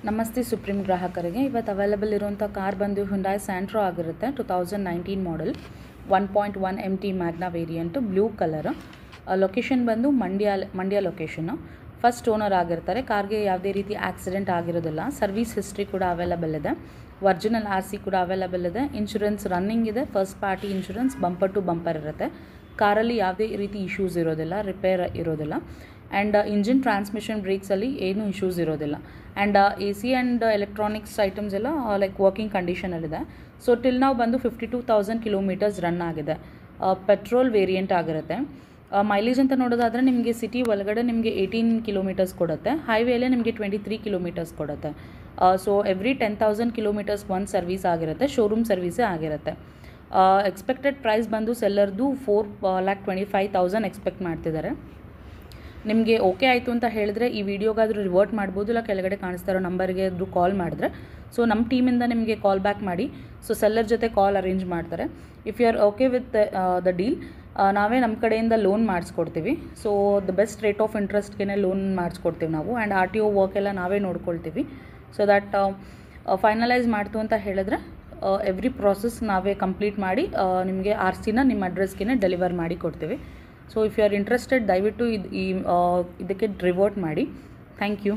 ನಮಸ್ತೆ ಸುಪ್ರೀಂ ಗ್ರಾಹಕರಿಗೆ ಇವತ್ತು ಅವೈಲೇಬಲ್ ಇರುವಂಥ ಕಾರ್ ಬಂದು ಹುಂಡಾಯ್ ಸ್ಯಾಂಟ್ರೋ ಆಗಿರುತ್ತೆ 2019 model 1.1 MT Magna variant blue colour. Location ಬಂದು ಮಂಡ್ಯ ಲೊಕೇಶನ್ನು. ಫಸ್ಟ್ ಓನರ್ ಆಗಿರ್ತಾರೆ. ಕಾರ್ಗೆ ಯಾವುದೇ ರೀತಿ ಆಕ್ಸಿಡೆಂಟ್ ಆಗಿರೋದಿಲ್ಲ. ಸರ್ವಿಸ್ ಹಿಸ್ಟ್ರಿ ಕೂಡ ಅವೈಲೇಬಲ್ ಇದೆ. ಒರಿಜಿನಲ್ RC ಕೂಡ ಅವೈಲೇಬಲ್ ಇದೆ. ಇನ್ಶೂರೆನ್ಸ್ ರನ್ನಿಂಗ್ ಇದೆ. First party insurance bumper to bumper ಇರುತ್ತೆ. ಕಾರಲ್ಲಿ ಯಾವುದೇ ರೀತಿ ಇಶ್ಯೂಸ್ ಇರೋದಿಲ್ಲ, ರಿಪೇರ್ ಇರೋದಿಲ್ಲ. ಆ್ಯಂಡ್ ಇಂಜಿನ್ ಟ್ರಾನ್ಸ್ಮಿಷನ್ ಬ್ರೇಕ್ಸಲ್ಲಿ ಏನೂ ಇಶ್ಯೂಸ್ ಇರೋದಿಲ್ಲ. And AC and electronics items ಎಲ್ಲ ಲೈಕ್ ವರ್ಕಿಂಗ್ ಕಂಡೀಷನಲ್ಲಿದೆ. ಸೊ ಟಿಲ್ ನಾವು ಬಂದು 52,000 ಕಿಲೋಮೀಟರ್ಸ್ ರನ್ ಆಗಿದೆ. ಪೆಟ್ರೋಲ್ ವೇರಿಯಂಟ್ ಆಗಿರುತ್ತೆ. ಮೈಲೇಜ್ ಅಂತ ನೋಡೋದಾದರೆ ನಿಮಗೆ ಸಿಟಿ ಒಳಗಡೆ ನಿಮಗೆ 18 ಕಿಲೋಮೀಟರ್ಸ್ ಕೊಡುತ್ತೆ. ಹೈವೇಲೆ ನಿಮಗೆ 23 ಕಿಲೋಮೀಟರ್ಸ್ ಕೊಡುತ್ತೆ. ಸೊ ಎವ್ರಿ 10,000 ಕಿಲೋಮೀಟರ್ಸ್ ಒಂದು ಸರ್ವಿಸ್ ಆಗಿರುತ್ತೆ. ಶೋರೂಮ್ ಸರ್ವಿಸೇ ಆಗಿರುತ್ತೆ. ಎಕ್ಸ್ಪೆಕ್ಟೆಡ್ ಪ್ರೈಸ್ ಬಂದು ಸೆಲ್ಲರ್ದು 4,25,000 ಎಕ್ಸ್ಪೆಕ್ಟ್ ಮಾಡ್ತಿದ್ದಾರೆ. ನಿಮಗೆ ಓಕೆ ಆಯಿತು ಅಂತ ಹೇಳಿದ್ರೆ ಈ ವಿಡಿಯೋಗಾದರೂ ರಿವರ್ಟ್ ಮಾಡ್ಬೋದು, ಇಲ್ಲ ಕೆಳಗಡೆ ಕಾಣಿಸ್ತಾ ಇರೋ ನಂಬರ್ಗೆ ಆದರೂ ಕಾಲ್ ಮಾಡಿದ್ರೆ ಸೊ ನಮ್ಮ ಟೀಮಿಂದ ನಿಮಗೆ ಕಾಲ್ ಬ್ಯಾಕ್ ಮಾಡಿ ಸೊ ಸೆಲ್ಲರ್ ಜೊತೆ ಕಾಲ್ ಅರೇಂಜ್ ಮಾಡ್ತಾರೆ. If you are okay with the deal, ನಾವೇ ನಮ್ಮ ಕಡೆಯಿಂದ ಲೋನ್ ಮಾಡಿಸ್ಕೊಡ್ತೀವಿ. So the best rate of ಇಂಟ್ರೆಸ್ಟ್ಗೆ ಲೋನ್ ಮಾಡಿಸ್ಕೊಡ್ತೀವಿ ನಾವು. ಆ್ಯಂಡ್ RTO ವರ್ಕ್ ಎಲ್ಲ ನಾವೇ ನೋಡ್ಕೊಳ್ತೀವಿ. ಸೊ ದ್ಯಾಟ್ ಫೈನಲೈಸ್ ಮಾಡ್ತು ಅಂತ ಹೇಳಿದ್ರೆ ಎವ್ರಿ ಪ್ರಾಸೆಸ್ ನಾವೇ ಕಂಪ್ಲೀಟ್ ಮಾಡಿ ನಿಮಗೆ RCನ ನಿಮ್ಮ ಅಡ್ರೆಸ್ಗೆ ಡೆಲಿವರ್ ಮಾಡಿ ಕೊಡ್ತೀವಿ. So if you are interested ದಯವಿಟ್ಟು ಇದಕ್ಕೆ ರಿವರ್ಟ್ ಮಾಡಿ. Thank you.